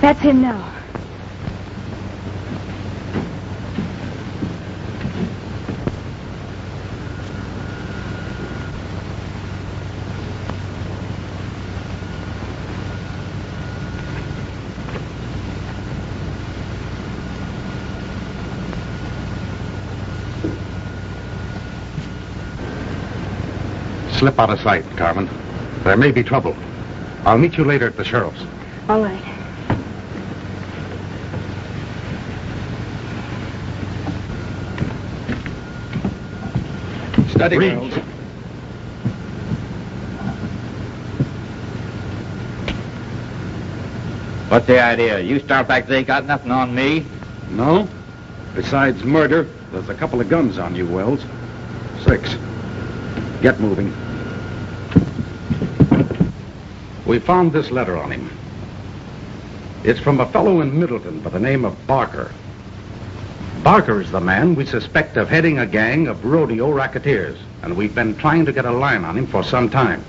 That's him now. Slip out of sight, Carmen. There may be trouble. I'll meet you later at the sheriff's. All right. Steady, Wells. What's the idea? You start back there, got nothing on me? No. Besides murder, there's a couple of guns on you, Wells. 6. Get moving. We found this letter on him. It's from a fellow in Middleton by the name of Barker. Barker is the man we suspect of heading a gang of rodeo racketeers, and we've been trying to get a line on him for some time.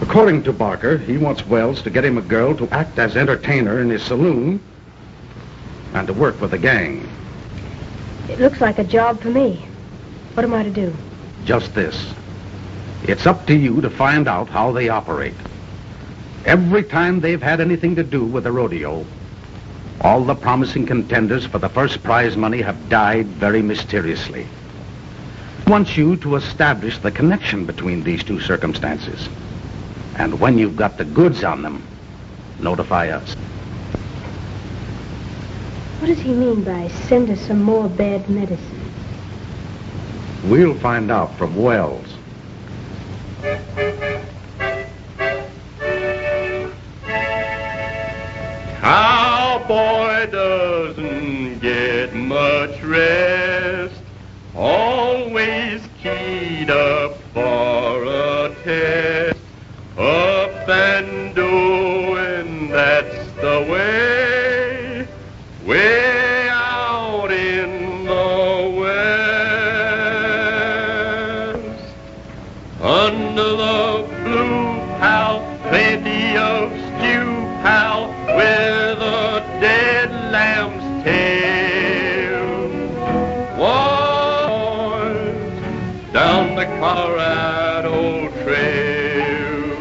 According to Barker, he wants Wells to get him a girl to act as entertainer in his saloon and to work with the gang. It looks like a job for me. What am I to do? Just this. It's up to you to find out how they operate. Every time they've had anything to do with the rodeo, all the promising contenders for the first prize money have died very mysteriously. I want you to establish the connection between these two circumstances. And when you've got the goods on them, notify us. What does he mean by send us some more bad medicine? We'll find out from Wells. Cowboy doesn't get much rest, always keyed up for a test, up and doing, that's the way, way out in the west. Under the blue pal, plenty of stew pal, with a dead lamb's tail. Was down the Colorado Trail,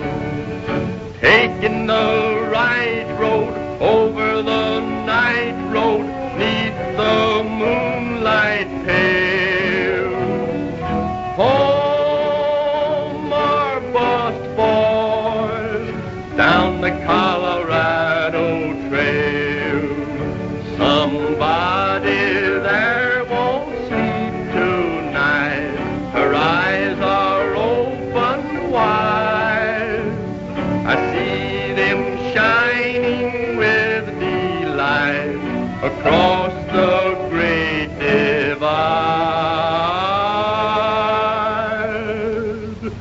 taking the right road over the night road, neath the moonlight pale. Home our bust boys, down the Colorado Trail. Somebody there won't sleep tonight. Her eyes are open wide. I see them shining with delight across the great divide.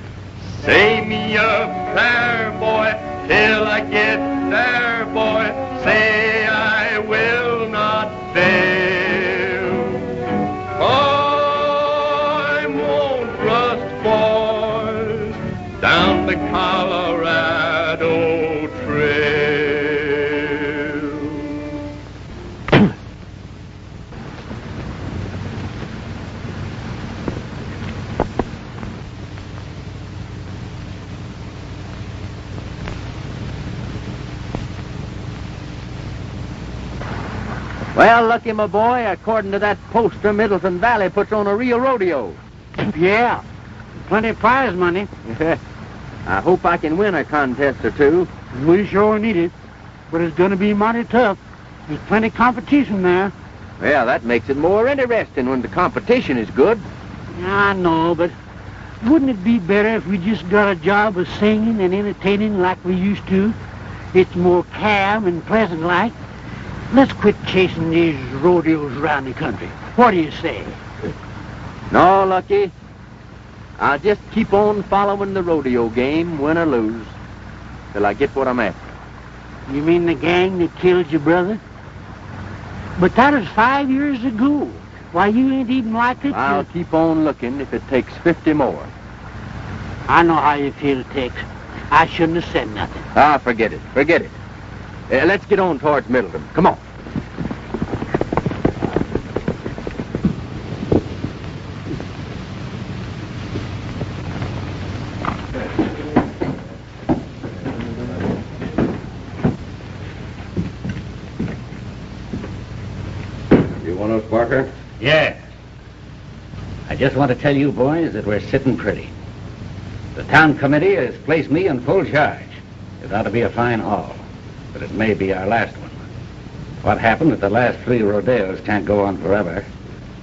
Say me a prayer, boy, till I get there, boy. Say I will not fail. Well, Lucky, my boy, according to that poster, Middleton Valley puts on a real rodeo. Yeah. Plenty of prize money. I hope I can win a contest or two. We sure need it. But it's going to be mighty tough. There's plenty of competition there. Well, that makes it more interesting when the competition is good. I know, but wouldn't it be better if we just got a job of singing and entertaining like we used to? It's more calm and pleasant like. Let's quit chasing these rodeos around the country. What do you say? No, Lucky. I'll just keep on following the rodeo game, win or lose, till I get what I'm after. You mean the gang that killed your brother? But that was 5 years ago. Why, you ain't even like it. I'll keep on looking if it takes 50 more. I know how you feel, Tex. I shouldn't have said nothing. Ah, forget it. Forget it. Let's get on towards Middleton. Come on. You want us, Barker? Yeah. I just want to tell you boys that we're sitting pretty. The town committee has placed me in full charge. It ought to be a fine haul, but it may be our last one. What happened at the last 3 rodeos can't go on forever.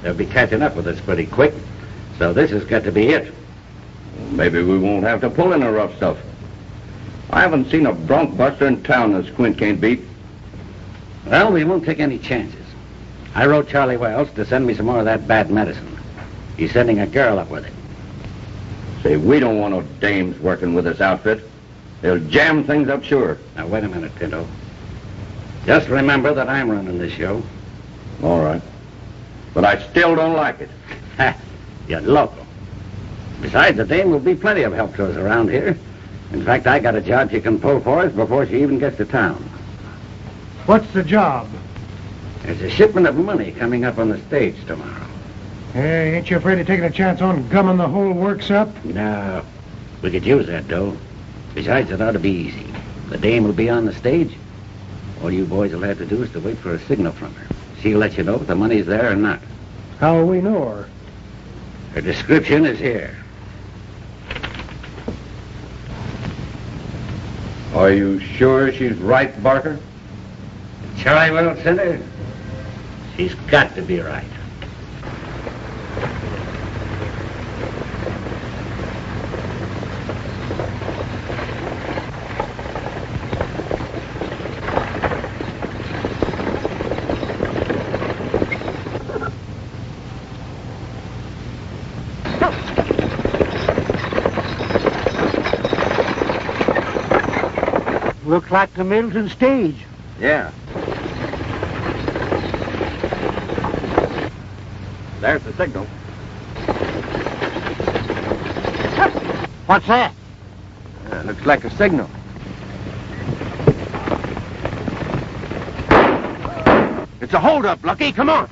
They'll be catching up with us pretty quick, so this has got to be it. Maybe we won't have to pull in the rough stuff. I haven't seen a bronc buster in town that Squint can't beat. Well, we won't take any chances. I wrote Charlie Wells to send me some more of that bad medicine. He's sending a girl up with it. Say, we don't want no dames working with this outfit. They'll jam things up sure. Now, wait a minute, Pinto. Just remember that I'm running this show. All right. But I still don't like it. Ha! You're local. Besides, the dame will be plenty of help to us around here. In fact, I got a job she can pull for us before she even gets to town. What's the job? There's a shipment of money coming up on the stage tomorrow. Hey, ain't you afraid of taking a chance on gumming the whole works up? No. We could use that dough. Besides, it ought to be easy. The dame will be on the stage. All you boys will have to do is to wait for a signal from her. She'll let you know if the money's there or not. How will we know her? Her description is here. Are you sure she's right, Barker? Charlie Wells sent her? She's got to be right. Looks like the Middleton stage. Yeah. There's the signal. What's that? Looks like a signal. It's a holdup, Lucky. Come on.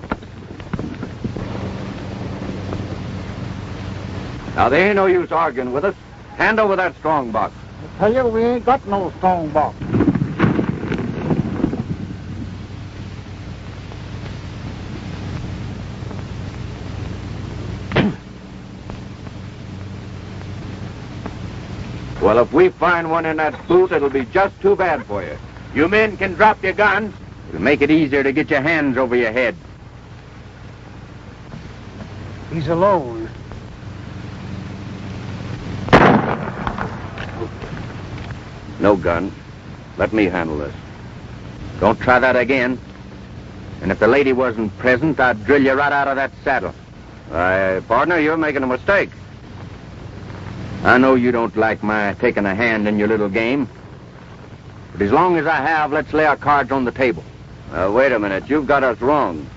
Now, there ain't no use arguing with us. Hand over that strong box. I tell you, we ain't got no strong box. Well, if we find one in that boot, it'll be just too bad for you. You men can drop your guns. It'll make it easier to get your hands over your head. He's alone. No guns. Let me handle this. Don't try that again. And if the lady wasn't present, I'd drill you right out of that saddle. Partner, you're making a mistake. I know you don't like my taking a hand in your little game. But as long as I have, let's lay our cards on the table. Wait a minute. You've got us wrong.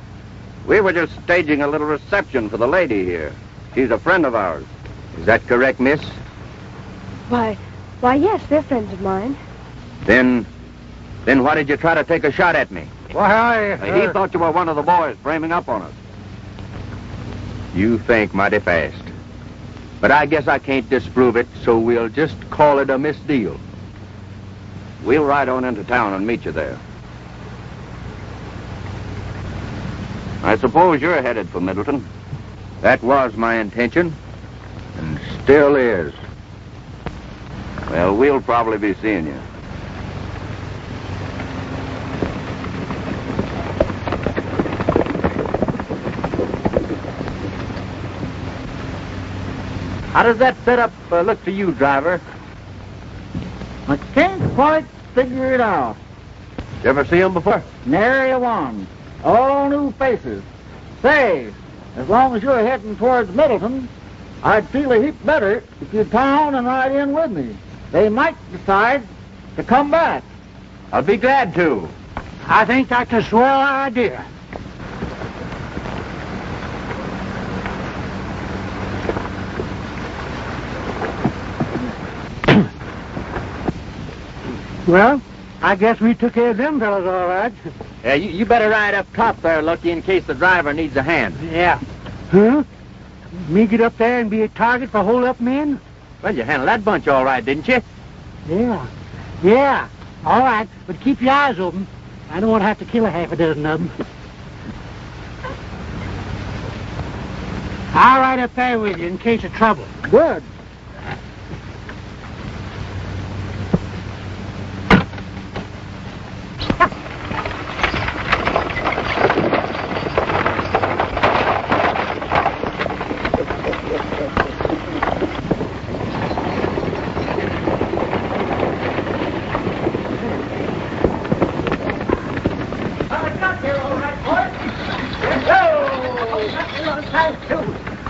We were just staging a little reception for the lady here. She's a friend of ours. Is that correct, miss? Why, yes, they're friends of mine. Then why did you try to take a shot at me? Why, He thought you were one of the boys framing up on us. You think mighty fast. But I guess I can't disprove it, so we'll just call it a misdeal. We'll ride on into town and meet you there. I suppose you're headed for Middleton. That was my intention, and still is. Well, we'll probably be seeing you. How does that setup look to you, driver? I can't quite figure it out. You ever see him before? Nary a one. All new faces. Say, as long as you're heading towards Middleton, I'd feel a heap better if you'd turn and ride in with me. They might decide to come back. I'll be glad to. I think that's a swell idea. Well, I guess we took care of them fellas all right. Yeah, you better ride up top there, Lucky, in case the driver needs a hand. Yeah. Huh? Me get up there and be a target for hold-up men? Well, you handled that bunch all right, didn't you? Yeah. Yeah. All right, but keep your eyes open. I don't want to have to kill a half a dozen of them. I'll ride up there with you in case of trouble. Good.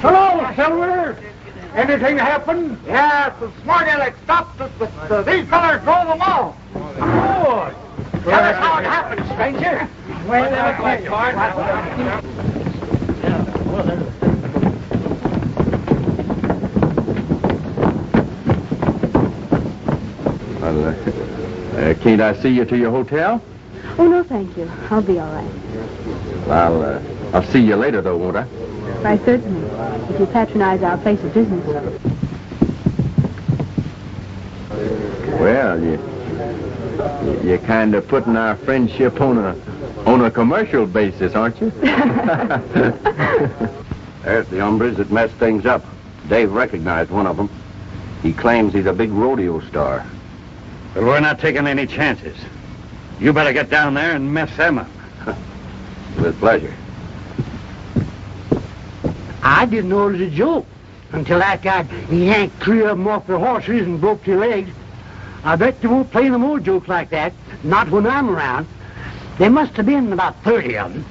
Hello, Silver. Anything happen? Yeah, the smart aleck stopped us, but these fellas drove them off. Good. Tell us how it happened, stranger. Well, can't I see you to your hotel? Oh, no, thank you. I'll be all right. Well, I'll see you later, though, won't I? Why, certainly. If you patronize our place of business. Well, you're kind of putting our friendship on a commercial basis, aren't you? There's the hombres that messed things up. Dave recognized one of them. He claims he's a big rodeo star. But we're not taking any chances. You better get down there and mess them up. With pleasure. I didn't know it was a joke until that guy yanked 3 of them off their horses and broke their legs. I bet they won't play no more jokes like that, not when I'm around. There must have been about 30 of them.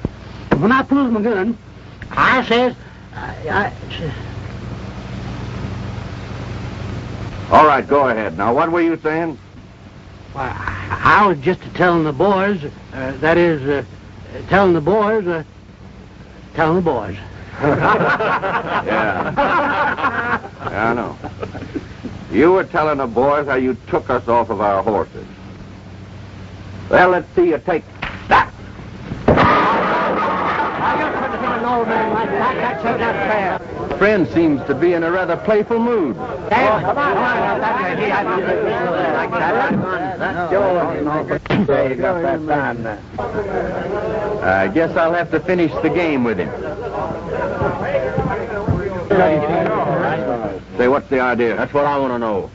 And when I pulled my gun, I says, All right, go ahead. Now, what were you saying? Well, I was just telling the boys, telling the boys. Yeah. Yeah, I know. You were telling the boys how you took us off of our horses. Well, let's see you take that. Friend seems to be in a rather playful mood. I guess I'll have to finish the game with him. Say, what's the idea? That's what I want to know.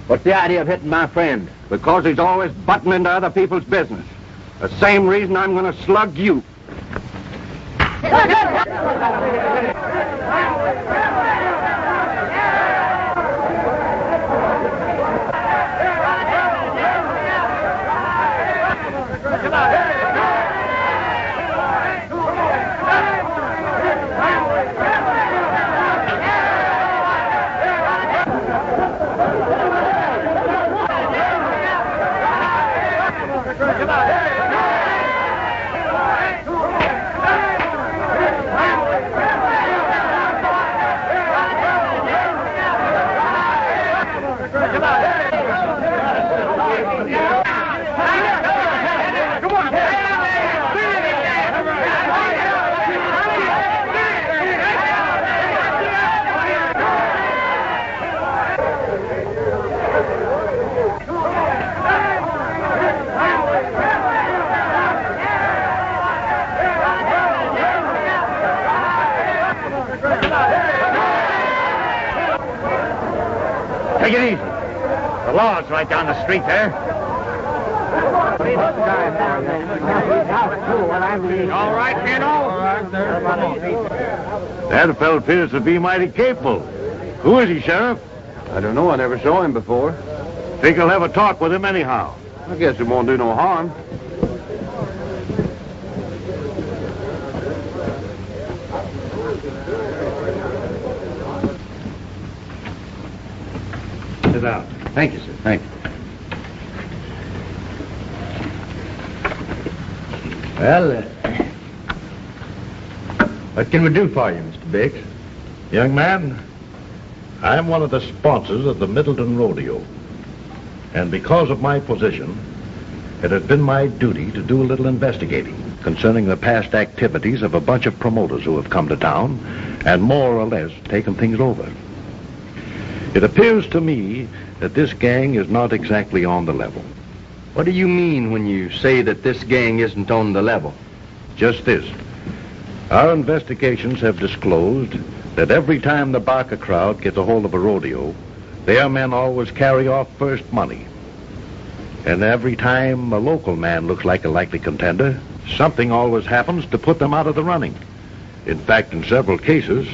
What's the idea of hitting my friend? Because he's always butting into other people's business. The same reason I'm going to slug you. Take it easy. The law's right down the street there. All right, Pinto. That fellow appears to be mighty capable. Who is he, Sheriff? I don't know. I never saw him before. Think I'll have a talk with him anyhow. I guess it won't do no harm. Sit down. Thank you, sir. Thank you. Well, what can we do for you, Mr. Biggs? Young man, I'm one of the sponsors of the Middleton Rodeo. And because of my position, it has been my duty to do a little investigating concerning the past activities of a bunch of promoters who have come to town and more or less taken things over. It appears to me that this gang is not exactly on the level. What do you mean when you say that this gang isn't on the level? Just this. Our investigations have disclosed that every time the Barker crowd gets a hold of a rodeo, their men always carry off first money. And every time a local man looks like a likely contender, something always happens to put them out of the running. In fact, in several cases,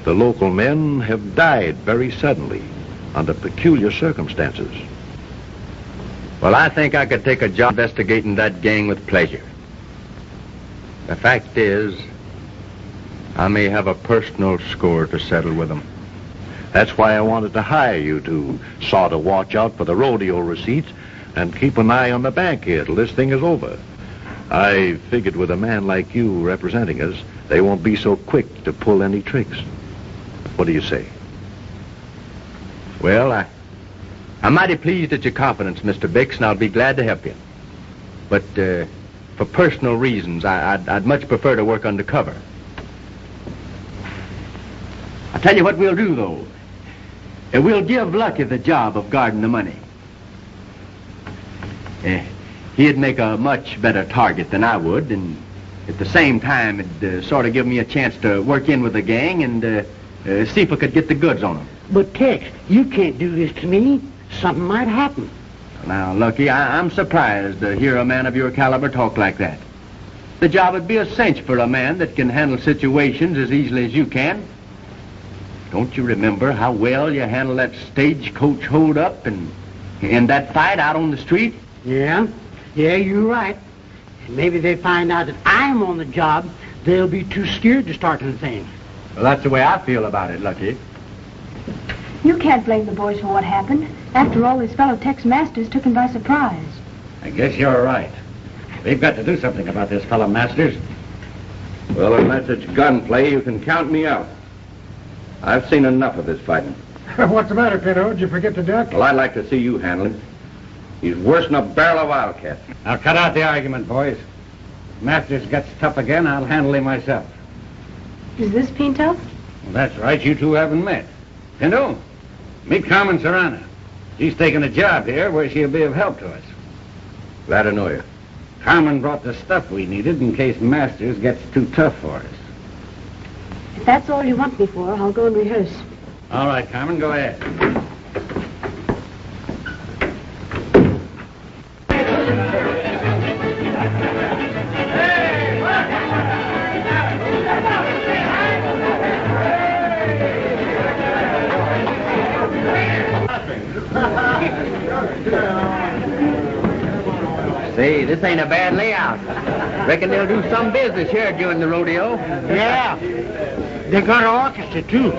the local men have died very suddenly under peculiar circumstances. Well, I think I could take a job investigating that gang with pleasure. The fact is, I may have a personal score to settle with them. That's why I wanted to hire you to sort of watch out for the rodeo receipts and keep an eye on the bank here till this thing is over. I figured with a man like you representing us, they won't be so quick to pull any tricks. What do you say? Well, I'm mighty pleased at your confidence, Mr. Bix, and I'll be glad to help you. But for personal reasons, I'd much prefer to work undercover. I'll tell you what we'll do, though. We'll give Lucky the job of guarding the money. He'd make a much better target than I would, and at the same time, it'd sort of give me a chance to work in with the gang and see if I could get the goods on them. But, Tex, you can't do this to me. Something might happen. Now, Lucky, I'm surprised to hear a man of your caliber talk like that. The job would be a cinch for a man that can handle situations as easily as you can. Don't you remember how well you handled that stagecoach hold-up and that fight out on the street? Yeah, you're right. And maybe they find out that I'm on the job, they'll be too scared to start the thing. Well, that's the way I feel about it, Lucky. You can't blame the boys for what happened. After all, his fellow Tex Masters took him by surprise. I guess you're right. We've got to do something about this fellow Masters. Well, unless it's gunplay, you can count me out. I've seen enough of this fighting. What's the matter, Pinto? Did you forget to duck? Well, I'd like to see you handle him. He's worse than a barrel of wildcat. Now, cut out the argument, boys. If Masters gets tough again, I'll handle him myself. Is this Pinto? Well, that's right. You two haven't met. Pinto, meet Carmen Serano. She's taking a job here where she'll be of help to us. Glad to know you. Carmen brought the stuff we needed in case Masters gets too tough for us. If that's all you want me for, I'll go and rehearse. All right, Carmen, go ahead. Say, this ain't a bad layout. Reckon they'll do some business here during the rodeo. Yeah, they got an orchestra, too.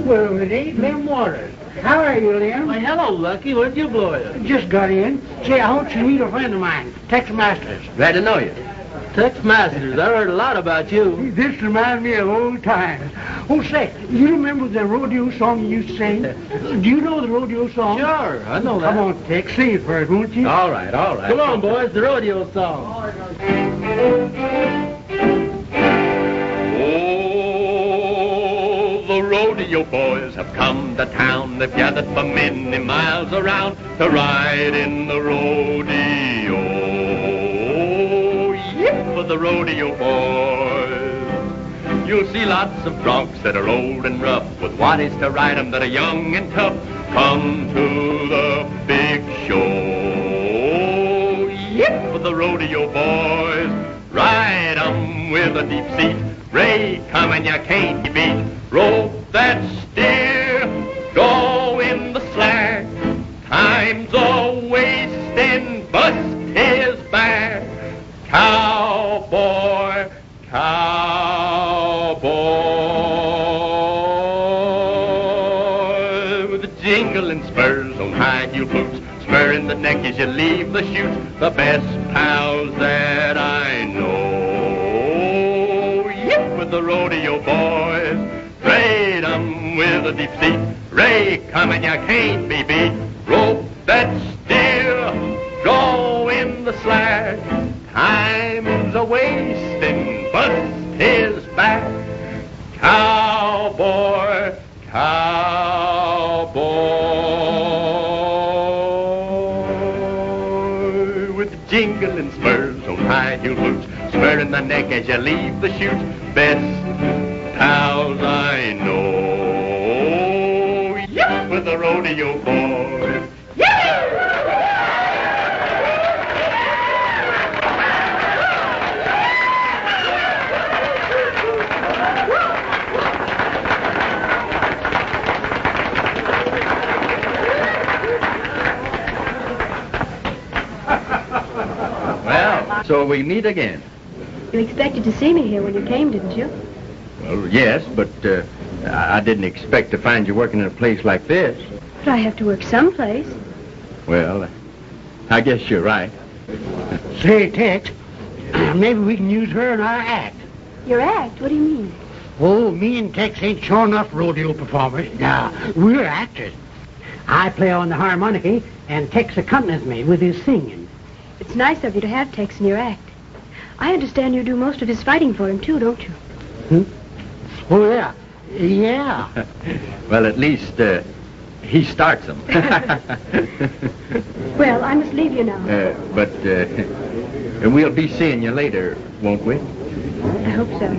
Well, it ain't Lem Waters. How are you, Lem? Why, hello, Lucky. Where'd you blow it? Just got in. Say, I want you to meet a friend of mine, Tex Masters. Glad to know you. Tex Masters. I heard a lot about you. This reminds me of old times. Oh, say, you remember the rodeo song you used to sing? Do you know the rodeo song? Sure, I know that. Come on, Tex, sing it for us, won't you? All right, all right. Come on, boys, the rodeo song. Oh, the rodeo boys have come to town. They've gathered from many miles around to ride in the rodeo. Yip for the rodeo boys. You'll see lots of broncs that are old and rough, with waddies to ride 'em that are young and tough. Come to the big show. Yip for the rodeo boys. Ride 'em with a deep seat. Ray, come and you can't beat. Rope that steer, go in the slack. Time's a wasting, bust his back. Cowboy, cowboy. With the jingling spurs on high heel boots, spur in the neck as you leave the chute. The best pals that I know. Yip with the rodeo boys. Trade 'em with a deep seat. Ray, come and you can't be beat. Rope that steer, go in the slack. Time's a wasting, bust his back. Cowboy, cowboy. With jingling spurs on high heel boots, spur in the neck as you leave the chute. Best pals I know. Yep, with the rodeo boys. Well, so we meet again. You expected to see me here when you came, didn't you? Well, yes, but I didn't expect to find you working in a place like this. But I have to work someplace. Well, I guess you're right. Say, Tex, maybe we can use her in our act. Your act? What do you mean? Oh, me and Tex ain't sure enough rodeo performers. Now, we're actors. I play on the harmonica, and Tex accompanies me with his singing. It's nice of you to have Tex in your act. I understand you do most of his fighting for him, too, don't you? Oh, yeah. Yeah. Well, at least he starts them. Well, I must leave you now. But we'll be seeing you later, won't we? I hope so.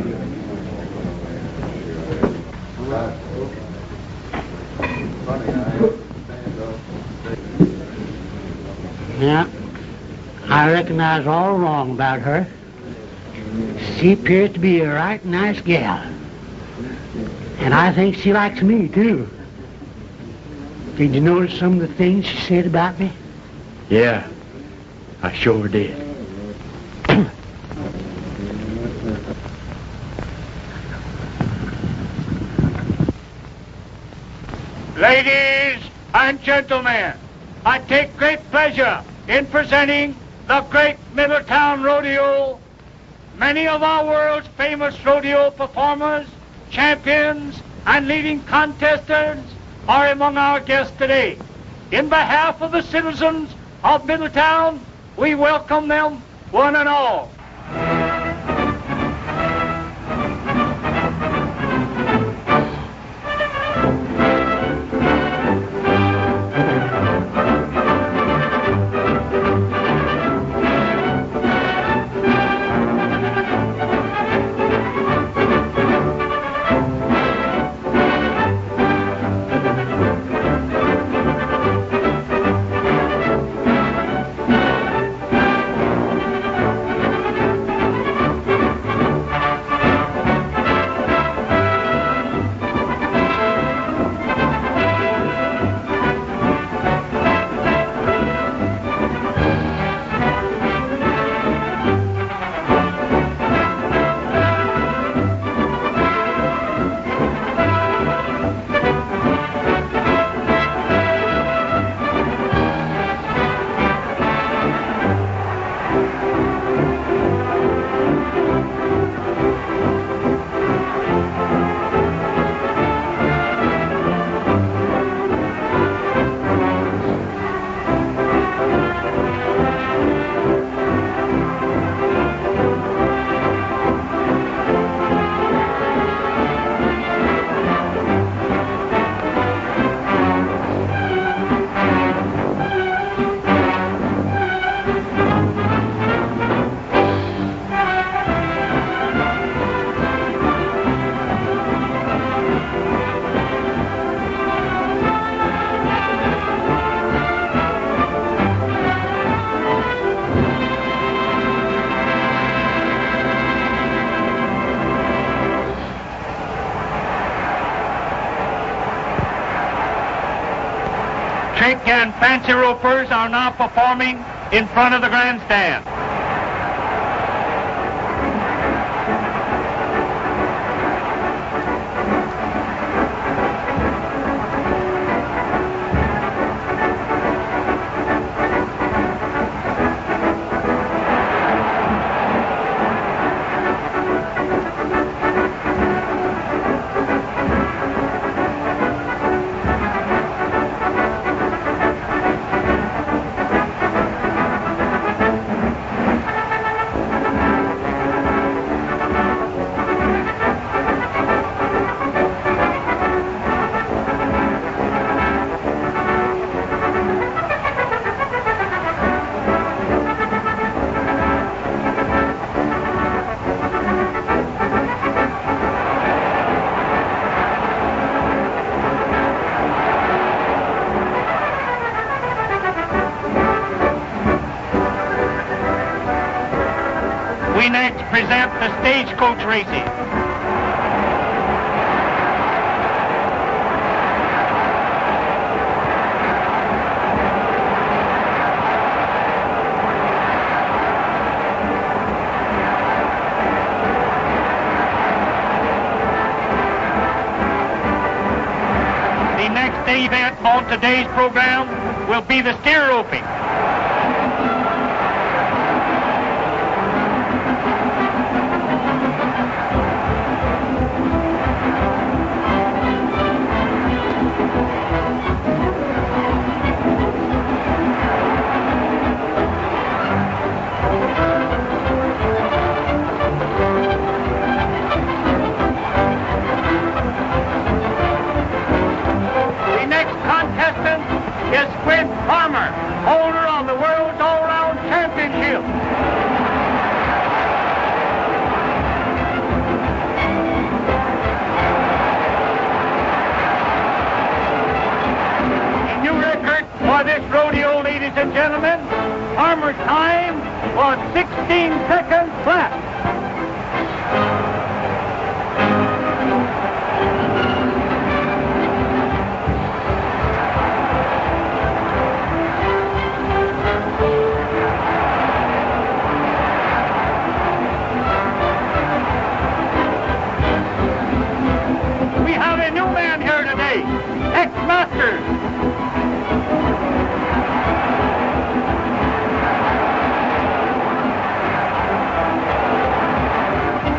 Yeah. I reckon I was all wrong about her. She appears to be a right nice gal. And I think she likes me, too. Did you notice some of the things she said about me? Yeah, I sure did. Ladies and gentlemen, I take great pleasure in presenting the great Middletown Rodeo. Many of our world's famous rodeo performers, champions, and leading contestants are among our guests today. In behalf of the citizens of Middletown, we welcome them one and all. fancy ropers are now performing in front of the grandstand. We next present the stagecoach racing. The next event on today's program will be the steer roping. Is Squint Farmer, holder of the world's all-round championship. A new record for this rodeo, ladies and gentlemen. Farmer's time was 16 seconds flat. Tex Masters.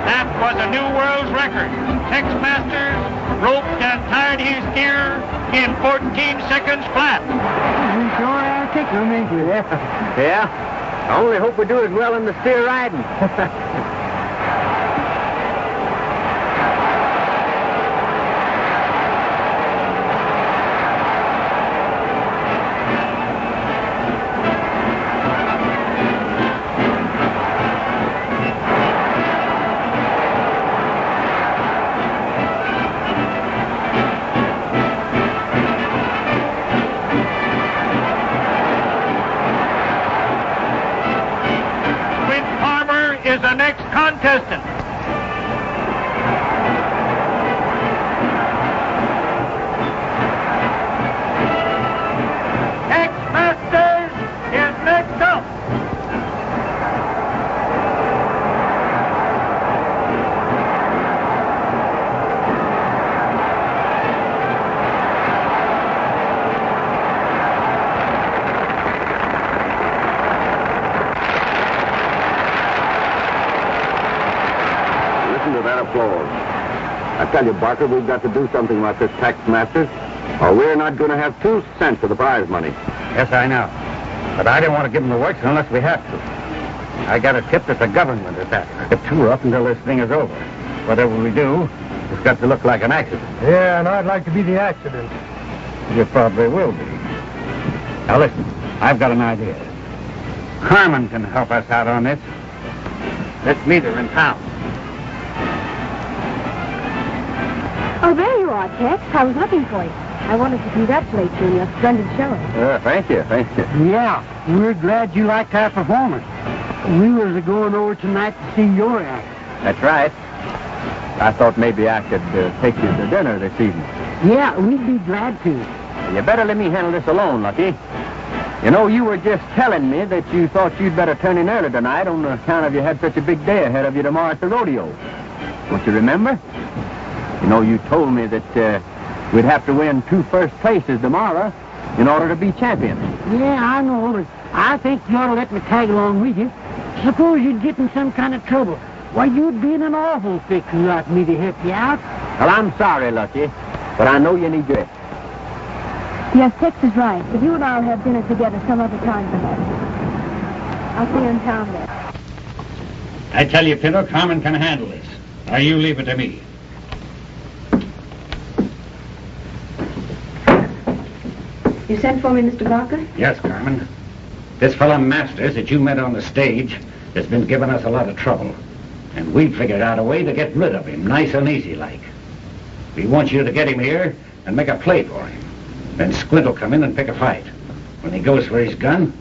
That was a new world's record. Tex Masters roped and tied his steer in 14 seconds flat. We sure are tickled, ain't we? Yeah. I only hope we do as well in the steer riding. Is the next contestant. Tex Masters is next up. Applause. I tell you, Barker, we've got to do something about this Tex Masters, or we're not going to have 2 cents of the prize money. Yes, I know. But I don't want to give them the works unless we have to. I got a tip that the government is after. If 2 up until this thing is over. Whatever we do, it's got to look like an accident. Yeah, and I'd like to be the accident. You probably will be. Now listen, I've got an idea. Carmen can help us out on this. Let's meet her in town. Oh, there you are, Tex. I was looking for you. I wanted to congratulate you on your splendid show. Thank you. Yeah, we're glad you liked our performance. We was going over tonight to see your act. That's right. I thought maybe I could take you to dinner this evening. Yeah, we'd be glad to. You better let me handle this alone, Lucky. You know, you were just telling me that you thought you'd better turn in early tonight on account of you had such a big day ahead of you tomorrow at the rodeo. Don't you remember? You know, you told me that we'd have to win 2 first places tomorrow in order to be champions. Yeah, I know, but I think you ought to let me tag along with you. Suppose you'd get in some kind of trouble. Why, you'd be in an awful fix without me to help you out. Well, I'm sorry, Lucky, but I know you need your... Yes, Tex is right, but you and I'll have dinner together some other time perhaps. I'll see you in town then. I tell you, Pinto, Carmen can handle this. Now you leave it to me. You sent for me, Mr. Barker? Yes, Carmen. This fellow Masters that you met on the stage has been giving us a lot of trouble. And we figured out a way to get rid of him, nice and easy like. We want you to get him here and make a play for him. Then Squint will come in and pick a fight. When he goes for his gun,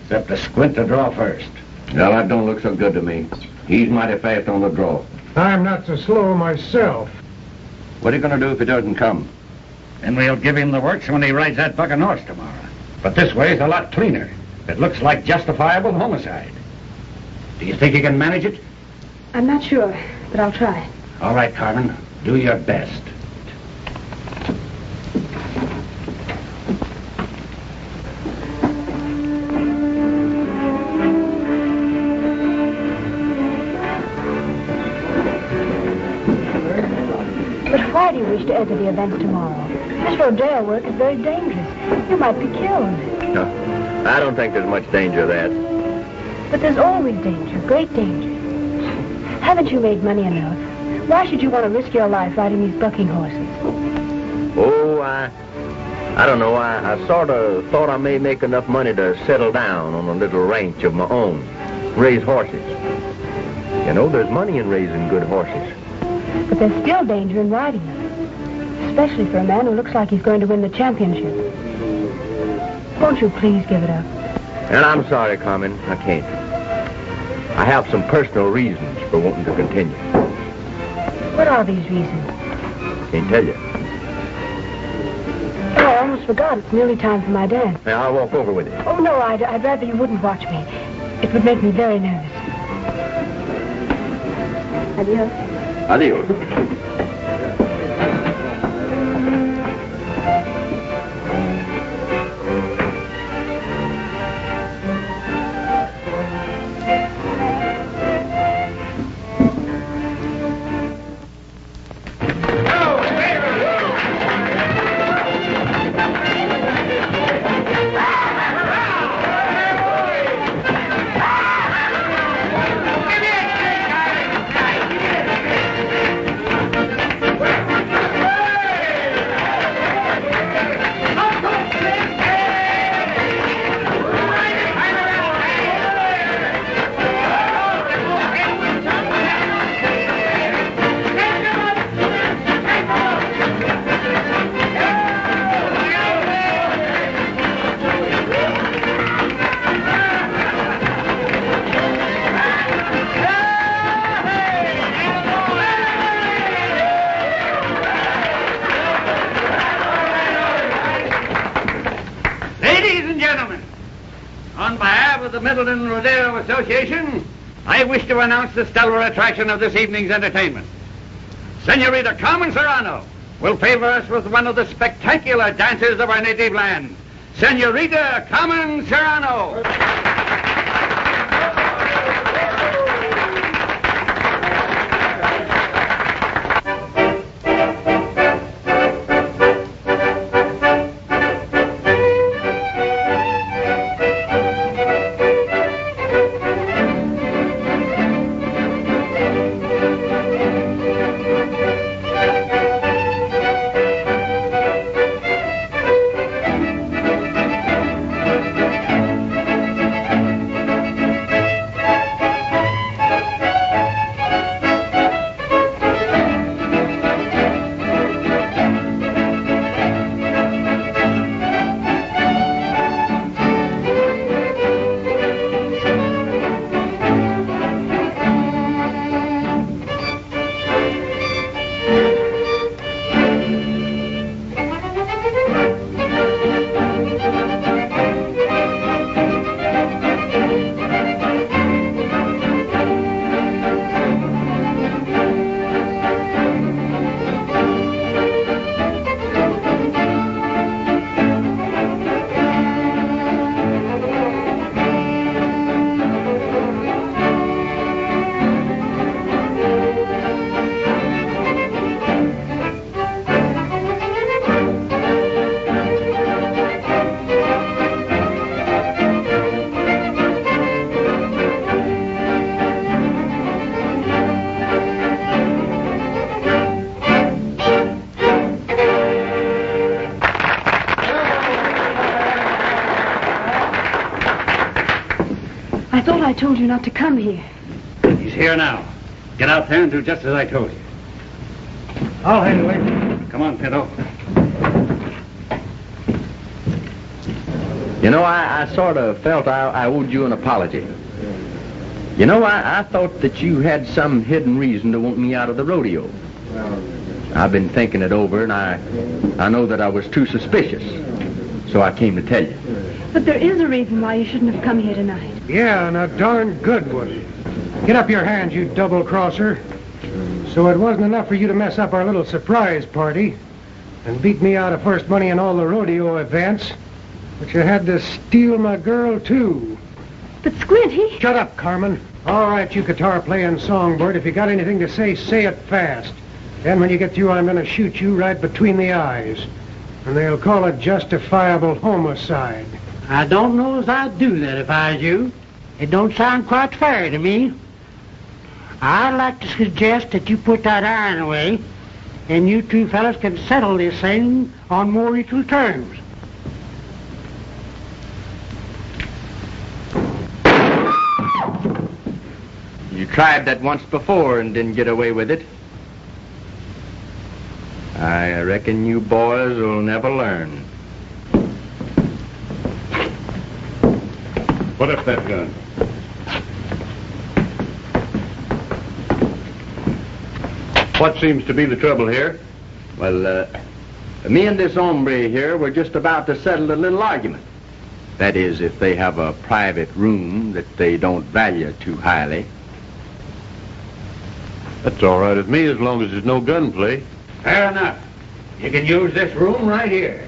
it's up to Squint to draw first. Well, that don't look so good to me. He's mighty fast on the draw. I'm not so slow myself. What are you going to do if he doesn't come? Then we'll give him the works when he rides that bucking horse tomorrow. But this way is a lot cleaner. It looks like justifiable homicide. Do you think you can manage it? I'm not sure, but I'll try. All right, Carmen. Do your best. But why do you wish to enter the event tomorrow? This rodeo work is very dangerous. You might be killed. No, I don't think there's much danger of that. But there's always danger, great danger. Haven't you made money enough? Why should you want to risk your life riding these bucking horses? Oh, I don't know. I sort of thought I may make enough money to settle down on a little ranch of my own. Raise horses. You know, there's money in raising good horses. But there's still danger in riding them. Especially for a man who looks like he's going to win the championship. Won't you please give it up? And I'm sorry, Carmen. I can't. I have some personal reasons for wanting to continue. What are these reasons? Can't tell you. Oh, I almost forgot. It's nearly time for my dance. Now, I'll walk over with you. Oh, no, I'd rather you wouldn't watch me. It would make me very nervous. Adios. Adios. The Middleton Rodeo Association, I wish to announce the stellar attraction of this evening's entertainment. Senorita Carmen Serano will favor us with one of the spectacular dances of our native land. Senorita Carmen Serano. I thought I told you not to come here. He's here now. Get out there and do just as I told you. I'll handle it. Come on, Pinto. You know, I sort of felt I owed you an apology. You know, I thought that you had some hidden reason to want me out of the rodeo. I've been thinking it over, and I know that I was too suspicious. So I came to tell you. But there is a reason why you shouldn't have come here tonight. Yeah, and a darn good one. Get up your hands, you double-crosser. So it wasn't enough for you to mess up our little surprise party and beat me out of first money in all the rodeo events, but you had to steal my girl, too. But Squint, he... Shut up, Carmen. All right, you guitar-playing songbird. If you got anything to say it fast. Then when you get through, I'm going to shoot you right between the eyes. And they'll call it justifiable homicide. I don't know as I'd do that if I was you. It don't sound quite fair to me. I'd like to suggest that you put that iron away, and you two fellas can settle this thing on more equal terms. You tried that once before and didn't get away with it. I reckon you boys will never learn. Put up that gun. What seems to be the trouble here? Well, me and this hombre here were just about to settle a little argument. That is, if they have a private room that they don't value too highly. That's all right with me as long as there's no gunplay. Fair enough. You can use this room right here.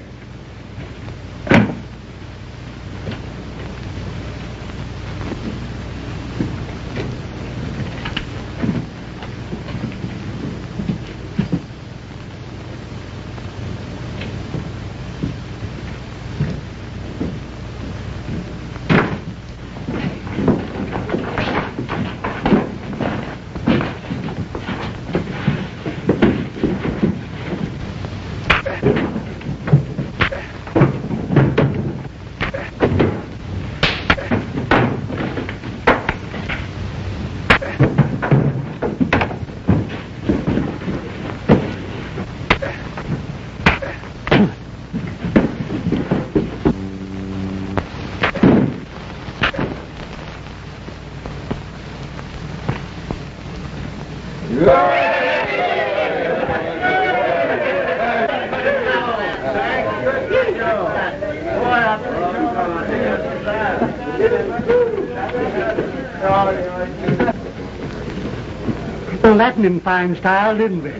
Well, that in fine style, didn't we?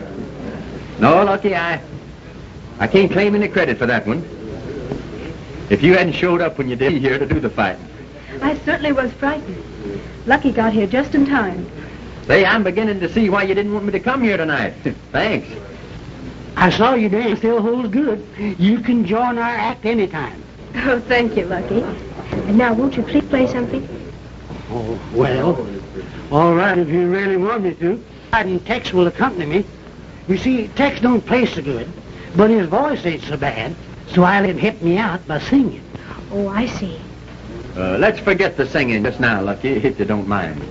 No, Lucky, I can't claim any credit for that one. If you hadn't showed up when you did here to do the fighting. I certainly was frightened. Lucky got here just in time. Say, I'm beginning to see why you didn't want me to come here tonight. Thanks. I saw you dance still holds good. You can join our act anytime. Oh, thank you, Lucky. And now, won't you please play something? Oh, well, all right if you really want me to. And Tex will accompany me. You see, Tex don't play so good, but his voice ain't so bad, so I let him help me out by singing. Oh, I see. Let's forget the singing just now, Lucky, if you don't mind.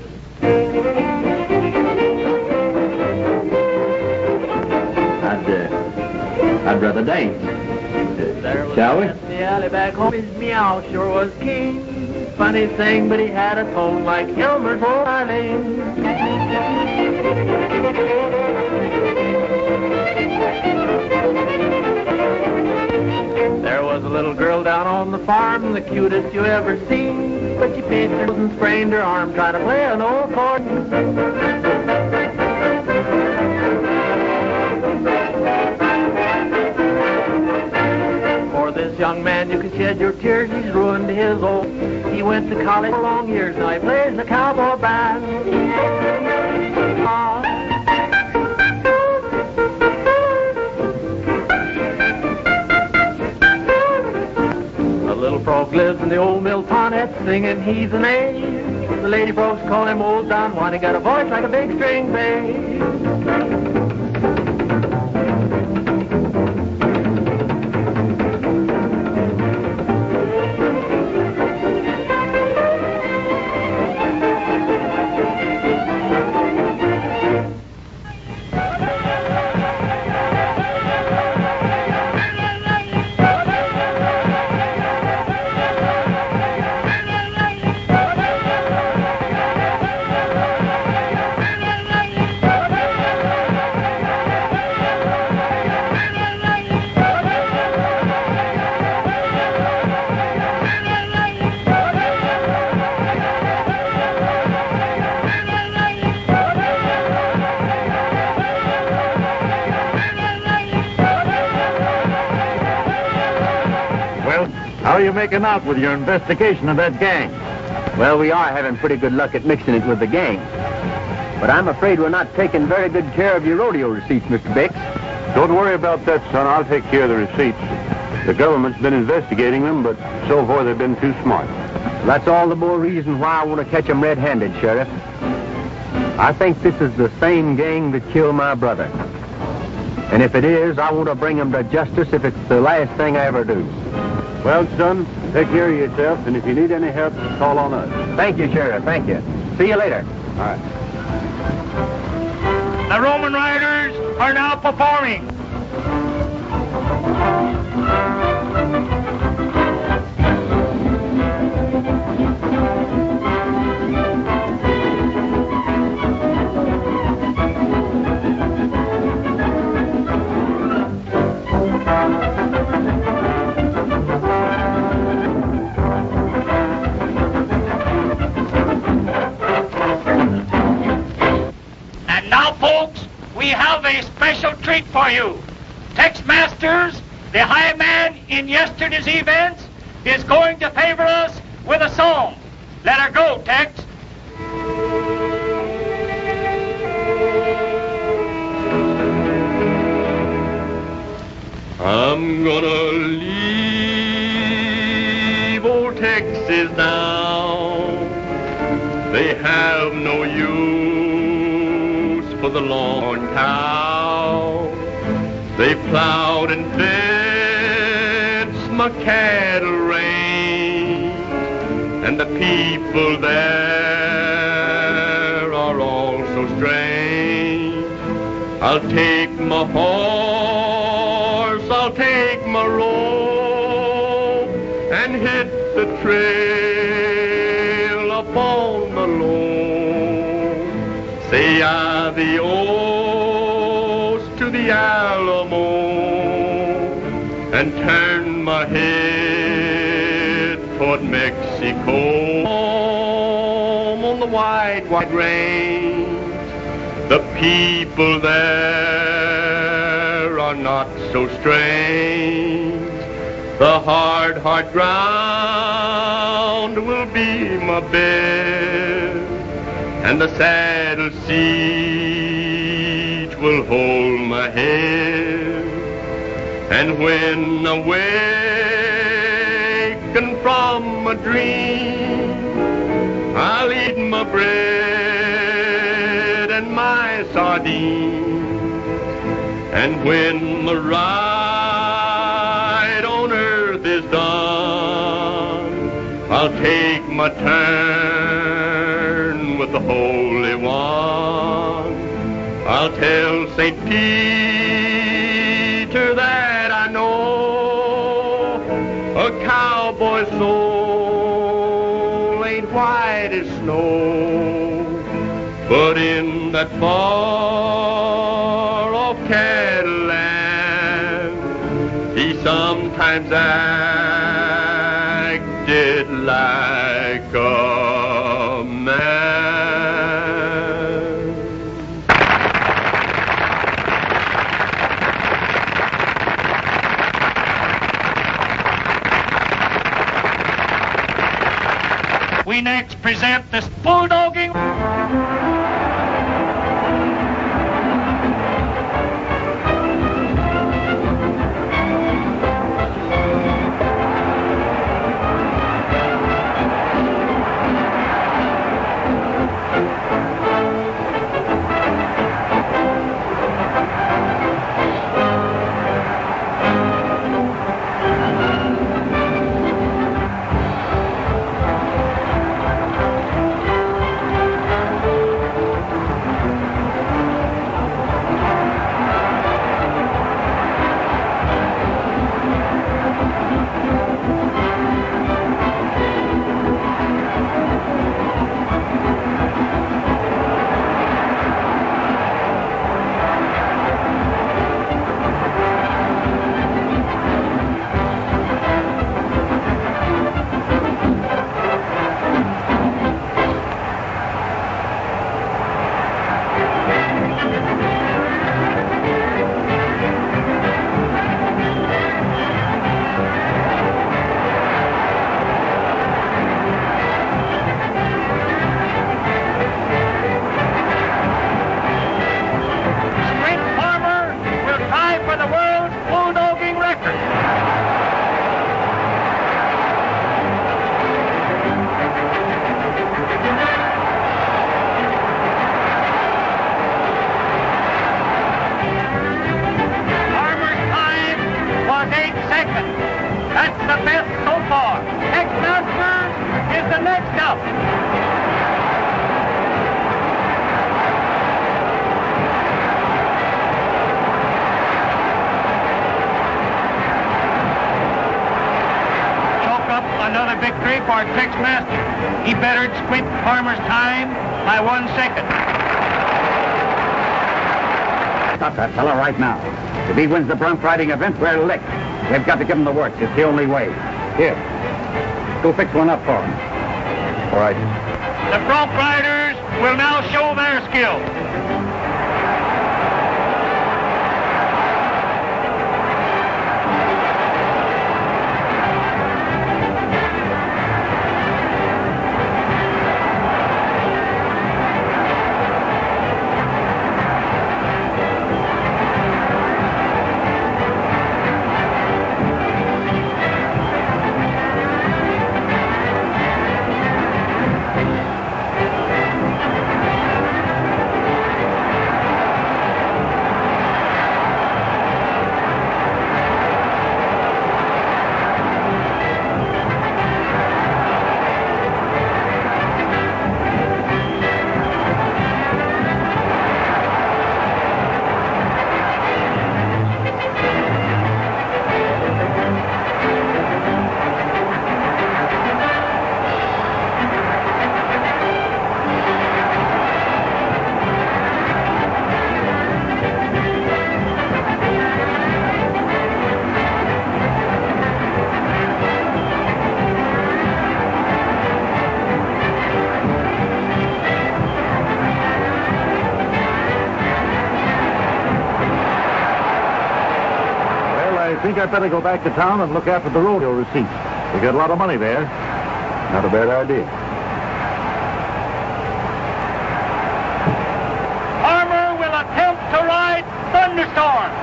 I'd rather dance. Shall we? In the alley back home, his meow sure was king. Funny thing, but he had a tone like Elmer's O'Reilly. There was a little girl down on the farm, the cutest you ever seen. But she pinched her nose and sprained her arm trying to play an old accordion. This young man, you can shed your tears, he's ruined his old. He went to college for long years, now he plays in the cowboy band. A little frog lives in the old mill pond, singing he's an A. The lady folks call him Old Don Juan, he got a voice like a big string bass. you making out with your investigation of that gang? Well, we are having pretty good luck at mixing it with the gang. But I'm afraid we're not taking very good care of your rodeo receipts, Mr. Bix. Don't worry about that, son. I'll take care of the receipts. The government's been investigating them, but so far they've been too smart. That's all the more reason why I want to catch them red-handed, Sheriff. I think this is the same gang that killed my brother. And if it is, I want to bring them to justice if it's the last thing I ever do. Well, son, take care of yourself, and if you need any help, call on us. Thank you, Sheriff. Thank you. See you later. All right. The Roman riders are now performing. And now, folks, we have a special treat for you. Tex Masters, the high man in yesterday's events, is going to favor us with a song. Let her go, Tex. I'm gonna leave old Texas now. They have no use for the long cow. They plowed and fenced my cattle range, and the people there are all so strange. I'll take my horse, I'll take my rope, and hit the trail upon the loam. Say adios to the Alamo, and turn my head toward Mexico. Home on the wide, wide range, the people there are not so strange. The hard, hard ground will be my bed, and the saddle siege will hold my head. And when awakened from a dream, I'll eat my bread and my sardines. And when the ride on earth is done, I'll take my turn with the Holy One. I'll tell St. Peter that I know a cowboy's soul ain't white as snow, but in that far-off cattle land, he sometimes acted like a man. We next present this bulldogging. Another victory for Tex Masters. He bettered Squint Farmer's time by 1 second. Stop that fella right now. If he wins the bronc riding event, we're licked. We've got to give him the works. It's the only way. Here, go fix one up for him. All right. The bronc riders will now show their skill. I think I'd better go back to town and look after the rodeo receipts. We got a lot of money there. Not a bad idea. Farmer will attempt to ride Thunderstorm.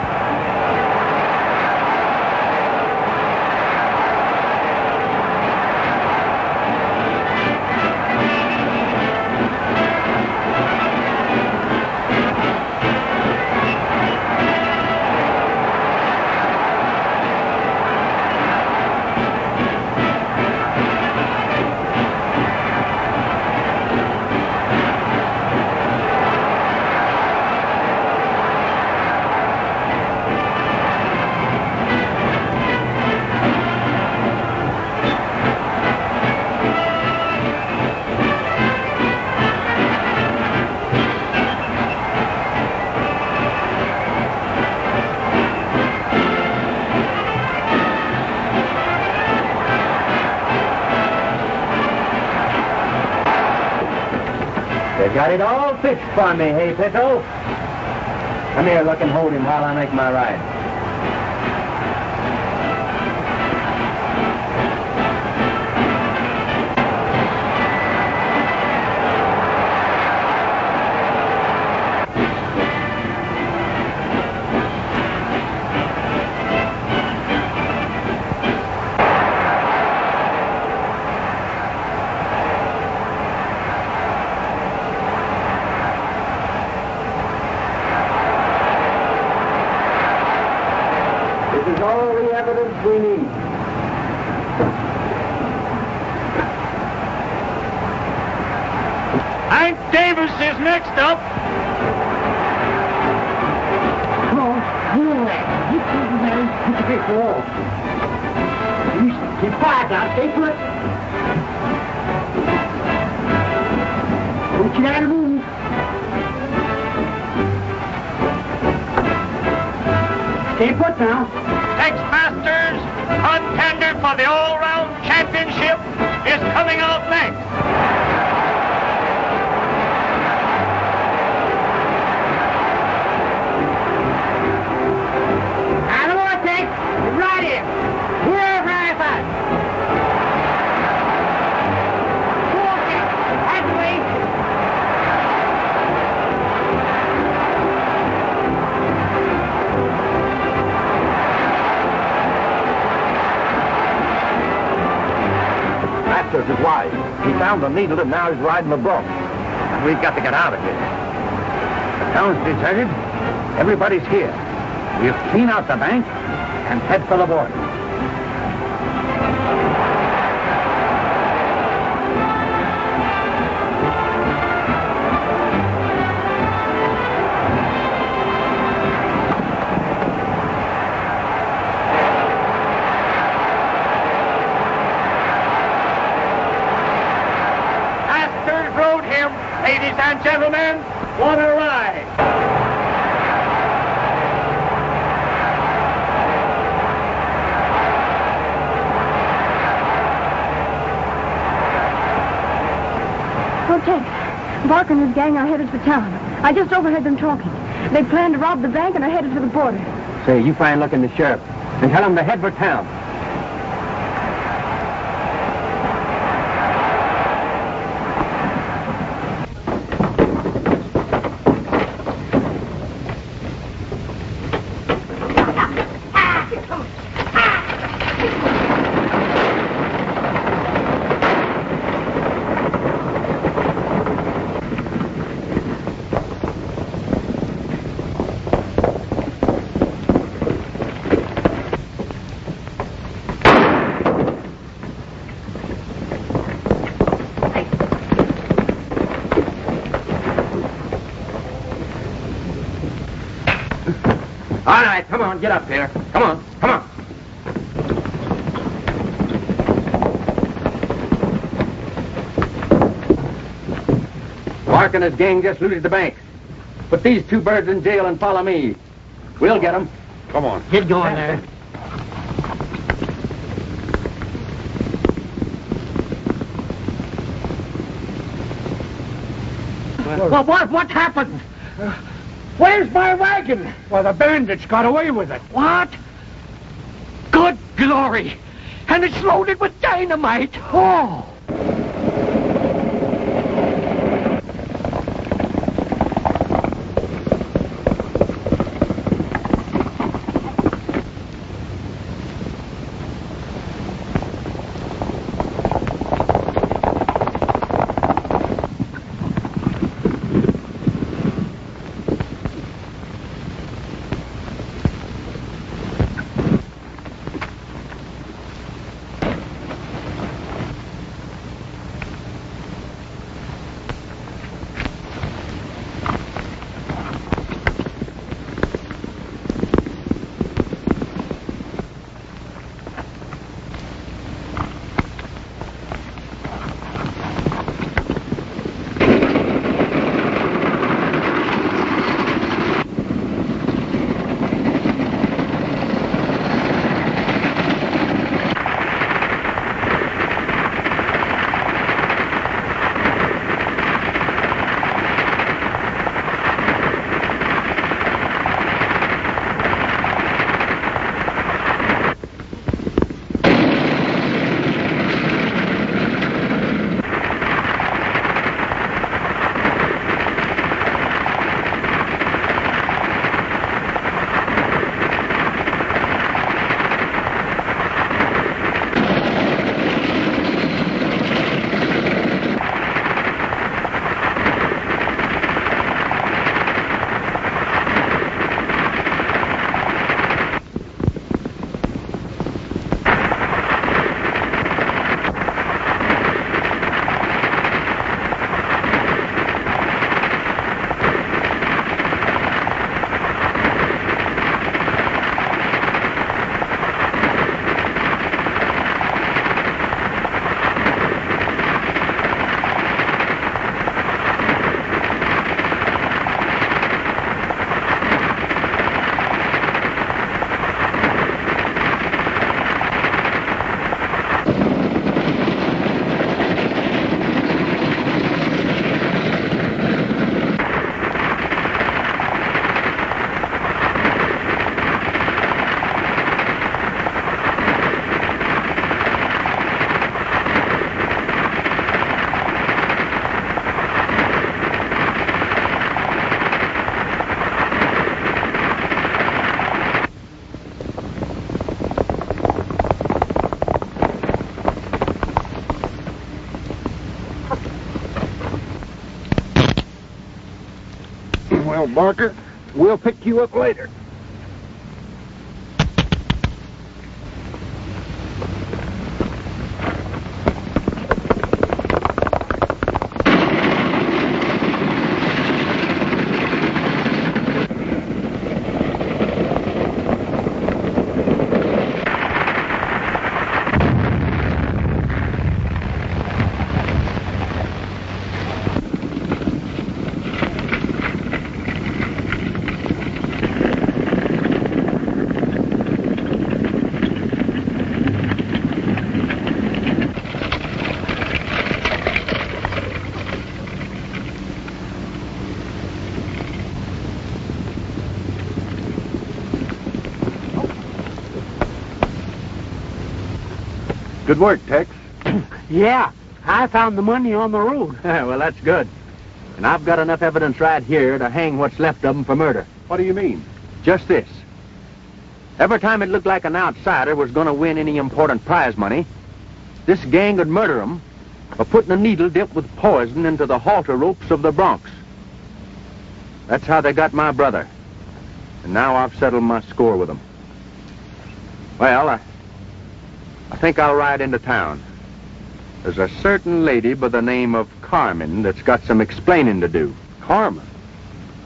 Got it all fixed for me, hey, Pinto? Come here, look and hold him while I make my ride. We need. Hank Davis is next up. Come on, you in there. You keep the man, put your face wall. You keep quiet now, stay put. Don't you gotta move. Stay put now. Tex Masters, contender for the all-round championship, is coming out next. I don't want to take right here. We're right back. Okay, that's the way. Masters is wise. He found the needle and now he's riding the bronc. And we've got to get out of here. The town's deserted. Everybody's here. We'll clean out the bank and head for the border. him. Ladies and gentlemen, what a ride. Oh, Tex, Barker and his gang are headed for town. I just overheard them talking. They plan to rob the bank and are headed for the border. Say, you find look in the sheriff and tell him to head for town. All right, come on, get up here. Come on, come on. Mark and his gang just looted the bank. Put these two birds in jail and follow me. We'll get them. Come on. Get going there. Well, what happened? Where's my wagon? Well, the bandits got away with it. What? Good glory. And it's loaded with dynamite. Oh. Well, Barker, we'll pick you up later. Good work, Tex. Yeah, I found the money on the road. Well, that's good. And I've got enough evidence right here to hang what's left of them for murder. What do you mean? Just this. Every time it looked like an outsider was going to win any important prize money, this gang would murder him by putting a needle dipped with poison into the halter ropes of the broncs. That's how they got my brother. And now I've settled my score with them. Well, I think I'll ride into town. There's a certain lady by the name of Carmen that's got some explaining to do. Carmen?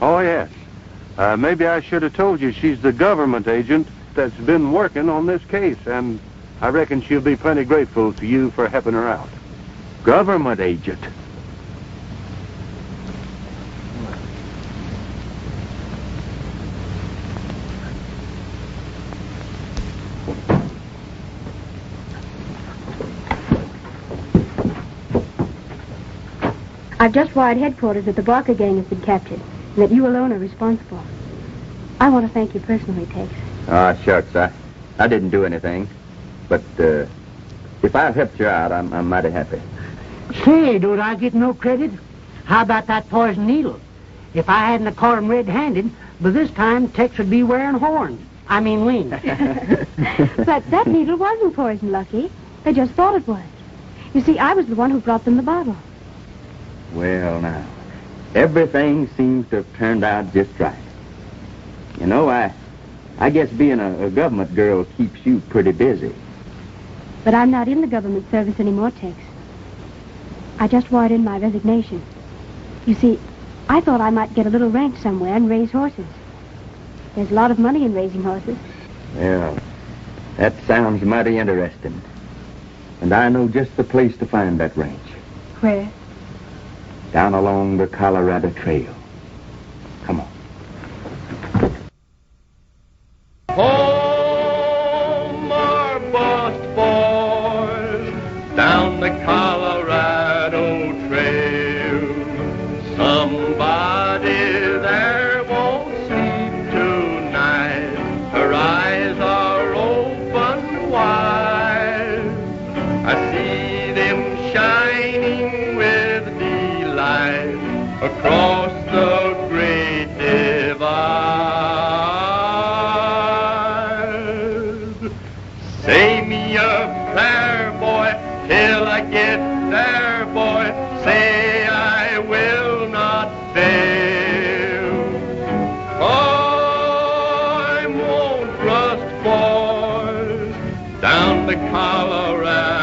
Oh, yes. Maybe I should have told you she's the government agent that's been working on this case, and I reckon she'll be plenty grateful to you for helping her out. Government agent? I've just wired headquarters that the Barker gang has been captured, and that you alone are responsible. I want to thank you personally, Tex. Ah, shucks, I didn't do anything. But, if I helped you out, I'm mighty happy. Say, don't I get no credit? How about that poison needle? If I hadn't caught him red-handed, by this time Tex would be wearing horns. I mean wings. But that needle wasn't poison, Lucky. They just thought it was. You see, I was the one who brought them the bottle. Well, now, everything seems to have turned out just right. You know, I guess being a government girl keeps you pretty busy. But I'm not in the government service anymore, Tex. I just wired in my resignation. You see, I thought I might get a little ranch somewhere and raise horses. There's a lot of money in raising horses. Well, that sounds mighty interesting. And I know just the place to find that ranch. Where? Down along the Colorado Trail. Come on. Home our bust boys down the Colorado Trail. Somebody there won't sleep tonight. Her eyes are open wide. I see them shining with delight across the great divide. Say me a prayer, boy, till I get there, boy. Say I will not fail. I won't rust, boys, down the Colorado.